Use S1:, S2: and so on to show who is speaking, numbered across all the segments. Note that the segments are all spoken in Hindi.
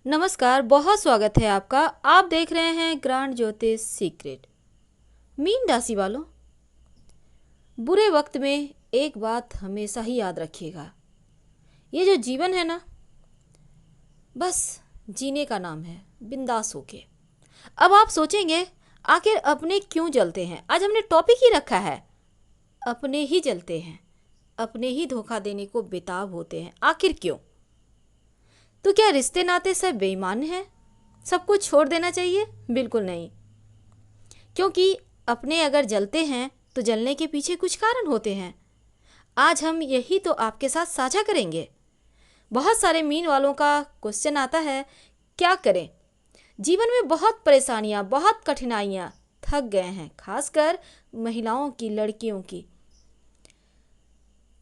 S1: नमस्कार, बहुत स्वागत है आपका। आप देख रहे हैं ग्रांड ज्योतिष सीक्रेट। मीन राशि वालों, बुरे वक्त में एक बात हमेशा ही याद रखिएगा, ये जो जीवन है ना, बस जीने का नाम है, बिंदास होके। अब आप सोचेंगे आखिर अपने क्यों जलते हैं। आज हमने टॉपिक ही रखा है, अपने ही जलते हैं, अपने ही धोखा देने को बेताब होते हैं। आखिर क्यों? तो क्या रिश्ते नाते सब बेईमान हैं, सब कुछ छोड़ देना चाहिए? बिल्कुल नहीं। क्योंकि अपने अगर जलते हैं तो जलने के पीछे कुछ कारण होते हैं। आज हम यही तो आपके साथ साझा करेंगे। बहुत सारे मीन वालों का क्वेश्चन आता है, क्या करें? जीवन में बहुत परेशानियां, बहुत कठिनाइयां, थक गए हैं, खासकर महिलाओं की, लड़कियों की,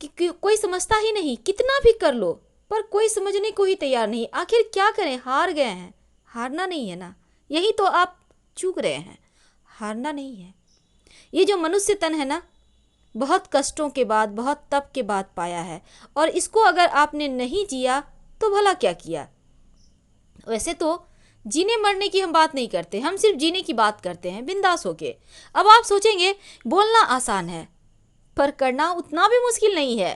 S1: कि कोई समझता ही नहीं। कितना भी कर लो पर कोई समझने को ही तैयार नहीं। आखिर क्या करें? हार गए हैं। हारना नहीं है ना, यही तो आप चूक रहे हैं। हारना नहीं है। ये जो मनुष्य तन है ना, बहुत कष्टों के बाद, बहुत तप के बाद पाया है, और इसको अगर आपने नहीं जिया तो भला क्या किया। वैसे तो जीने मरने की हम बात नहीं करते, हम सिर्फ जीने की बात करते हैं, बिंदास होके। अब आप सोचेंगे बोलना आसान है पर करना उतना भी मुश्किल नहीं है।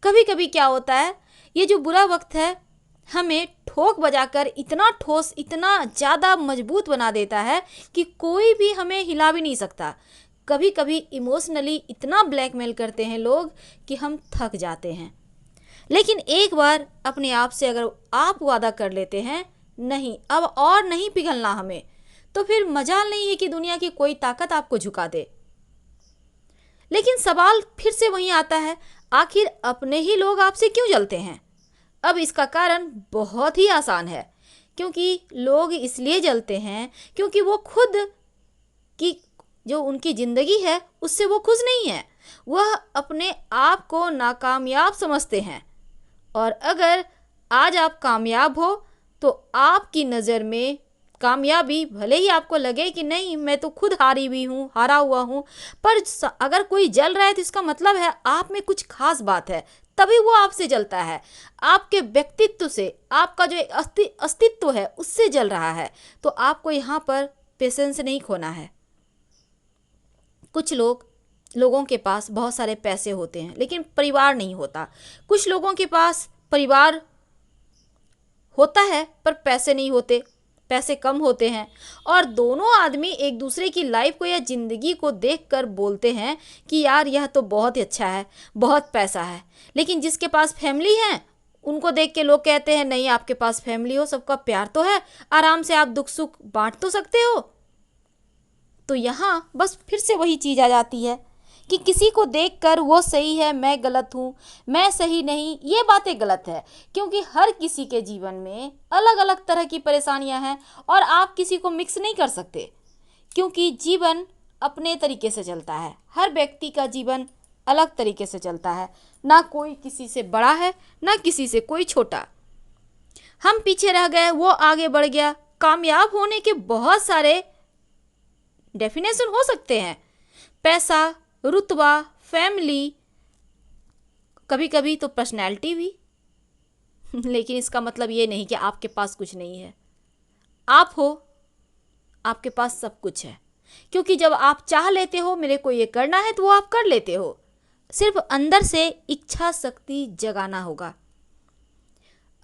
S1: कभी कभी क्या होता है, ये जो बुरा वक्त है हमें ठोक बजाकर इतना ठोस, इतना ज़्यादा मजबूत बना देता है कि कोई भी हमें हिला भी नहीं सकता। कभी कभी इमोशनली इतना ब्लैकमेल करते हैं लोग कि हम थक जाते हैं। लेकिन एक बार अपने आप से अगर आप वादा कर लेते हैं, नहीं अब और नहीं पिघलना हमें, तो फिर मजाल नहीं है कि दुनिया की कोई ताकत आपको झुका दे। लेकिन सवाल फिर से वहीं आता है, आखिर अपने ही लोग आपसे क्यों जलते हैं? अब इसका कारण बहुत ही आसान है। क्योंकि लोग इसलिए जलते हैं क्योंकि वो खुद की जो उनकी ज़िंदगी है उससे वो खुश नहीं है। वह अपने आप को नाकामयाब समझते हैं, और अगर आज आप कामयाब हो तो आपकी नज़र में कामयाबी भले ही आपको लगे कि नहीं मैं तो खुद हारी हुई हूँ, हारा हुआ हूँ, पर अगर कोई जल रहा है तो इसका मतलब है आप में कुछ खास बात है, तभी वो आपसे जलता है। आपके व्यक्तित्व से, आपका जो अस्तित्व है उससे जल रहा है। तो आपको यहाँ पर पेशेंस नहीं खोना है। कुछ लोगों के पास बहुत सारे पैसे होते हैं लेकिन परिवार नहीं होता। कुछ लोगों के पास परिवार होता है पर पैसे नहीं होते, पैसे कम होते हैं, और दोनों आदमी एक दूसरे की लाइफ को या ज़िंदगी को देखकर बोलते हैं कि यार यह तो बहुत ही अच्छा है, बहुत पैसा है। लेकिन जिसके पास फैमिली है उनको देख के लोग कहते हैं नहीं आपके पास फैमिली हो, सबका प्यार तो है, आराम से आप दुख सुख बांट तो सकते हो। तो यहाँ बस फिर से वही चीज़ आ जाती है कि किसी को देखकर वो सही है, मैं गलत हूँ, मैं सही नहीं, ये बातें गलत है। क्योंकि हर किसी के जीवन में अलग अलग तरह की परेशानियाँ हैं और आप किसी को मिक्स नहीं कर सकते, क्योंकि जीवन अपने तरीके से चलता है। हर व्यक्ति का जीवन अलग तरीके से चलता है, ना कोई किसी से बड़ा है ना किसी से कोई छोटा। हम पीछे रह गए, वो आगे बढ़ गया। कामयाब होने के बहुत सारे डेफिनेशन हो सकते हैं, पैसा, रुतबा, फैमिली, कभी कभी तो पर्सनैलिटी भी। लेकिन इसका मतलब ये नहीं कि आपके पास कुछ नहीं है। आप हो, आपके पास सब कुछ है। क्योंकि जब आप चाह लेते हो मेरे को ये करना है तो वो आप कर लेते हो। सिर्फ अंदर से इच्छा शक्ति जगाना होगा।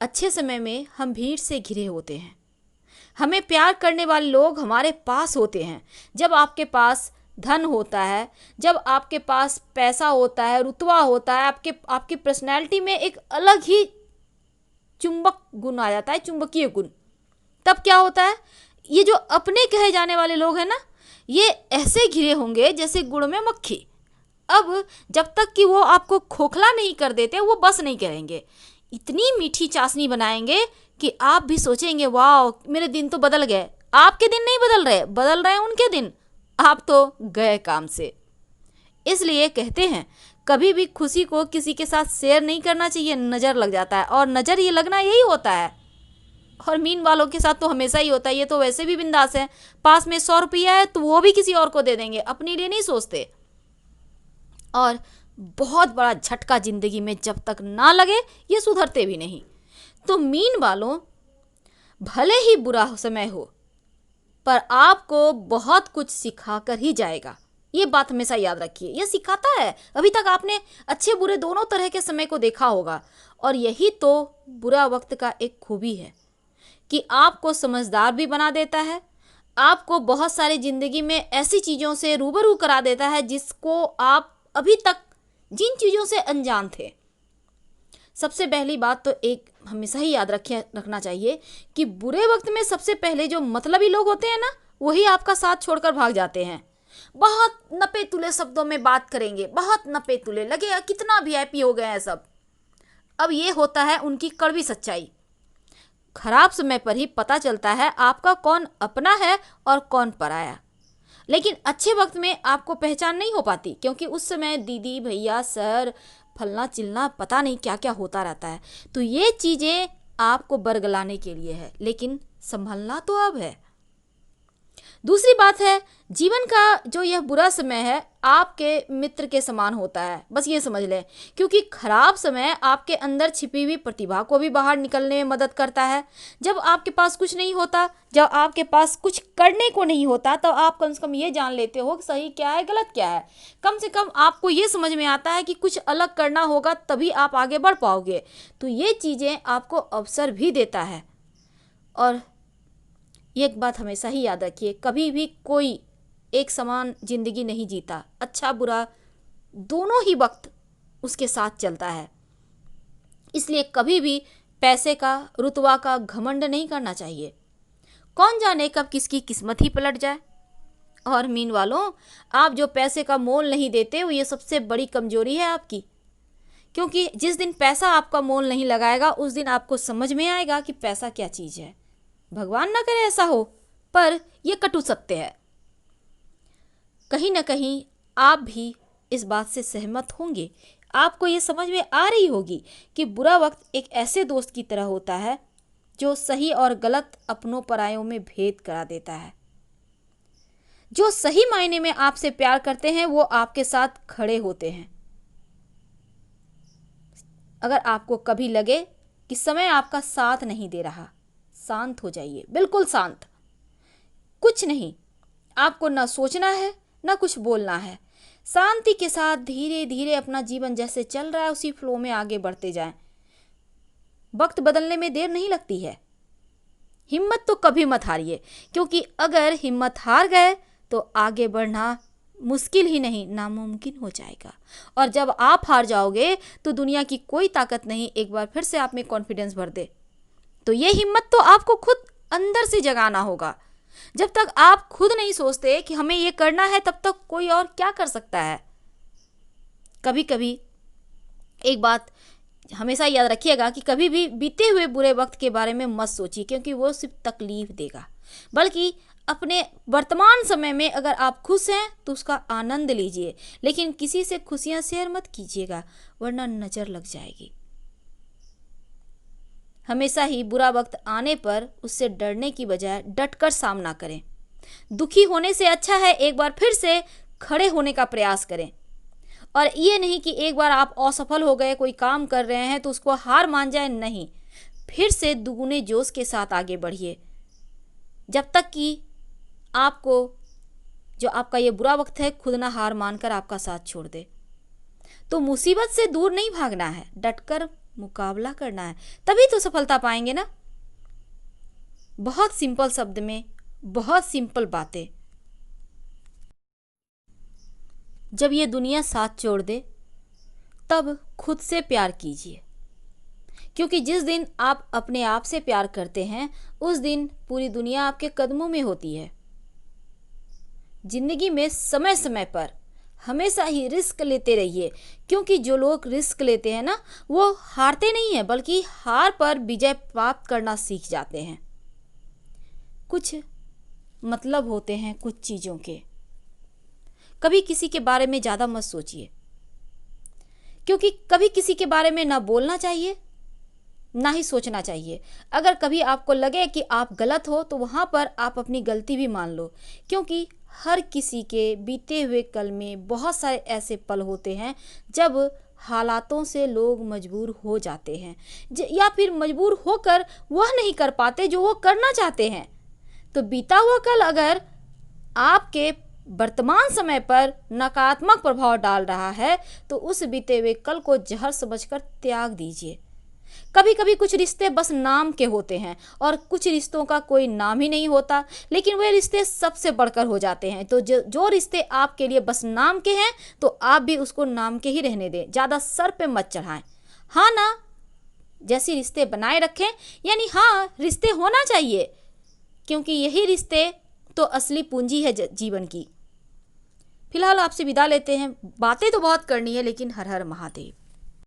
S1: अच्छे समय में हम भीड़ से घिरे होते हैं, हमें प्यार करने वाले लोग हमारे पास होते हैं। जब आपके पास धन होता है, जब आपके पास पैसा होता है, रुतबा होता है, आपकी पर्सनैलिटी में एक अलग ही चुंबक गुण आ जाता है, चुंबकीय गुण। तब क्या होता है, ये जो अपने कहे जाने वाले लोग हैं ना, ये ऐसे घिरे होंगे जैसे गुड़ में मक्खी। अब जब तक कि वो आपको खोखला नहीं कर देते वो बस नहीं करेंगे। इतनी मीठी चाशनी बनाएंगे कि आप भी सोचेंगे वाह मेरे दिन तो बदल गए। आपके दिन नहीं बदल रहे हैं उनके दिन। आप तो गए काम से। इसलिए कहते हैं कभी भी खुशी को किसी के साथ शेयर नहीं करना चाहिए, नज़र लग जाता है, और नज़र ये लगना यही होता है। और मीन वालों के साथ तो हमेशा ही होता है। ये तो वैसे भी बिंदास है, पास में 100 रुपया है तो वो भी किसी और को दे देंगे, अपने लिए नहीं सोचते। और बहुत बड़ा झटका जिंदगी में जब तक ना लगे ये सुधरते भी नहीं। तो मीन वालों, भले ही बुरा समय हो, पर आपको बहुत कुछ सिखा कर ही जाएगा। ये बात हमेशा याद रखिए, ये सिखाता है। अभी तक आपने अच्छे बुरे दोनों तरह के समय को देखा होगा, और यही तो बुरा वक्त का एक खूबी है कि आपको समझदार भी बना देता है, आपको बहुत सारी ज़िंदगी में ऐसी चीज़ों से रूबरू करा देता है जिसको आप अभी तक जिन चीज़ों से अनजान थे। सबसे पहली बात तो एक हमेशा ही याद रखना चाहिए कि बुरे वक्त में सबसे पहले जो मतलबी लोग होते हैं ना, वही आपका साथ छोड़कर भाग जाते हैं। बहुत नपे तुले शब्दों में बात करेंगे, बहुत नपे तुले, लगेगा कितना वीआईपी हो गए हैं सब। अब ये होता है उनकी कड़वी सच्चाई। खराब समय पर ही पता चलता है आपका कौन अपना है और कौन पराया। लेकिन अच्छे वक्त में आपको पहचान नहीं हो पाती, क्योंकि उस समय दीदी भैया सर फलना चिलना पता नहीं क्या क्या होता रहता है। तो ये चीज़ें आपको बरगलाने के लिए है, लेकिन संभलना तो अब है। दूसरी बात है, जीवन का जो यह बुरा समय है आपके मित्र के समान होता है, बस ये समझ लें। क्योंकि खराब समय आपके अंदर छिपी हुई प्रतिभा को भी बाहर निकलने में मदद करता है। जब आपके पास कुछ नहीं होता, जब आपके पास कुछ करने को नहीं होता, तो आप कम से कम ये जान लेते हो कि सही क्या है गलत क्या है। कम से कम आपको ये समझ में आता है कि कुछ अलग करना होगा, तभी आप आगे बढ़ पाओगे। तो ये चीज़ें आपको अवसर भी देता है। और एक बात हमेशा ही याद रखिए, कभी भी कोई एक समान जिंदगी नहीं जीता। अच्छा बुरा दोनों ही वक्त उसके साथ चलता है। इसलिए कभी भी पैसे का रुतबा का घमंड नहीं करना चाहिए। कौन जाने कब किसकी किस्मत ही पलट जाए। और मीन वालों, आप जो पैसे का मोल नहीं देते वो ये सबसे बड़ी कमजोरी है आपकी। क्योंकि जिस दिन पैसा आपका मोल नहीं लगाएगा, उस दिन आपको समझ में आएगा कि पैसा क्या चीज़ है। भगवान ना करे ऐसा हो, पर यह कटु सत्य है। कहीं ना कहीं आप भी इस बात से सहमत होंगे। आपको ये समझ में आ रही होगी कि बुरा वक्त एक ऐसे दोस्त की तरह होता है जो सही और गलत अपनों परायों में भेद करा देता है। जो सही मायने में आपसे प्यार करते हैं वो आपके साथ खड़े होते हैं। अगर आपको कभी लगे कि समय आपका साथ नहीं दे रहा, शांत हो जाइए, बिल्कुल शांत। कुछ नहीं, आपको ना सोचना है ना कुछ बोलना है। शांति के साथ धीरे धीरे अपना जीवन जैसे चल रहा है उसी फ्लो में आगे बढ़ते जाएं। वक्त बदलने में देर नहीं लगती है। हिम्मत तो कभी मत हारिए, क्योंकि अगर हिम्मत हार गए तो आगे बढ़ना मुश्किल ही नहीं नामुमकिन हो जाएगा। और जब आप हार जाओगे तो दुनिया की कोई ताकत नहीं एक बार फिर से आप में कॉन्फिडेंस भर दे। तो ये हिम्मत तो आपको खुद अंदर से जगाना होगा। जब तक आप खुद नहीं सोचते कि हमें ये करना है, तब तक कोई और क्या कर सकता है। कभी कभी एक बात हमेशा याद रखिएगा कि कभी भी बीते हुए बुरे वक्त के बारे में मत सोचिए, क्योंकि वो सिर्फ तकलीफ देगा। बल्कि अपने वर्तमान समय में अगर आप खुश हैं तो उसका आनंद लीजिए, लेकिन किसी से खुशियां शेयर मत कीजिएगा, वरना नजर लग जाएगी। हमेशा ही बुरा वक्त आने पर उससे डरने की बजाय डटकर सामना करें। दुखी होने से अच्छा है एक बार फिर से खड़े होने का प्रयास करें। और ये नहीं कि एक बार आप असफल हो गए, कोई काम कर रहे हैं तो उसको हार मान जाए, नहीं, फिर से दुगुने जोश के साथ आगे बढ़िए, जब तक कि आपको जो आपका ये बुरा वक्त है खुद ना हार मानकर आपका साथ छोड़ दे। तो मुसीबत से दूर नहीं भागना है, डटकर मुकाबला करना है, तभी तो सफलता पाएंगे ना। बहुत सिंपल शब्द में बहुत सिंपल बातें। जब ये दुनिया साथ छोड़ दे तब खुद से प्यार कीजिए, क्योंकि जिस दिन आप अपने आप से प्यार करते हैं उस दिन पूरी दुनिया आपके कदमों में होती है। जिंदगी में समय समय पर हमेशा ही रिस्क लेते रहिए, क्योंकि जो लोग रिस्क लेते हैं ना वो हारते नहीं हैं, बल्कि हार पर विजय प्राप्त करना सीख जाते हैं। कुछ मतलब होते हैं कुछ चीज़ों के। कभी किसी के बारे में ज़्यादा मत सोचिए, क्योंकि कभी किसी के बारे में ना बोलना चाहिए ना ही सोचना चाहिए। अगर कभी आपको लगे कि आप गलत हो तो वहाँ पर आप अपनी गलती भी मान लो, क्योंकि हर किसी के बीते हुए कल में बहुत सारे ऐसे पल होते हैं जब हालातों से लोग मजबूर हो जाते हैं या फिर मजबूर होकर वह नहीं कर पाते जो वो करना चाहते हैं। तो बीता हुआ कल अगर आपके वर्तमान समय पर नकारात्मक प्रभाव डाल रहा है तो उस बीते हुए कल को जहर समझकर त्याग दीजिए। कभी कभी कुछ रिश्ते बस नाम के होते हैं और कुछ रिश्तों का कोई नाम ही नहीं होता, लेकिन वे रिश्ते सबसे बढ़कर हो जाते हैं। तो जो रिश्ते आपके लिए बस नाम के हैं तो आप भी उसको नाम के ही रहने दें, ज़्यादा सर पे मत चढ़ाएं। हाँ ना जैसे रिश्ते बनाए रखें, यानी हाँ रिश्ते होना चाहिए, क्योंकि यही रिश्ते तो असली पूंजी है जीवन की। फिलहाल आपसे विदा लेते हैं। बातें तो बहुत करनी है, लेकिन हर हर महादेव।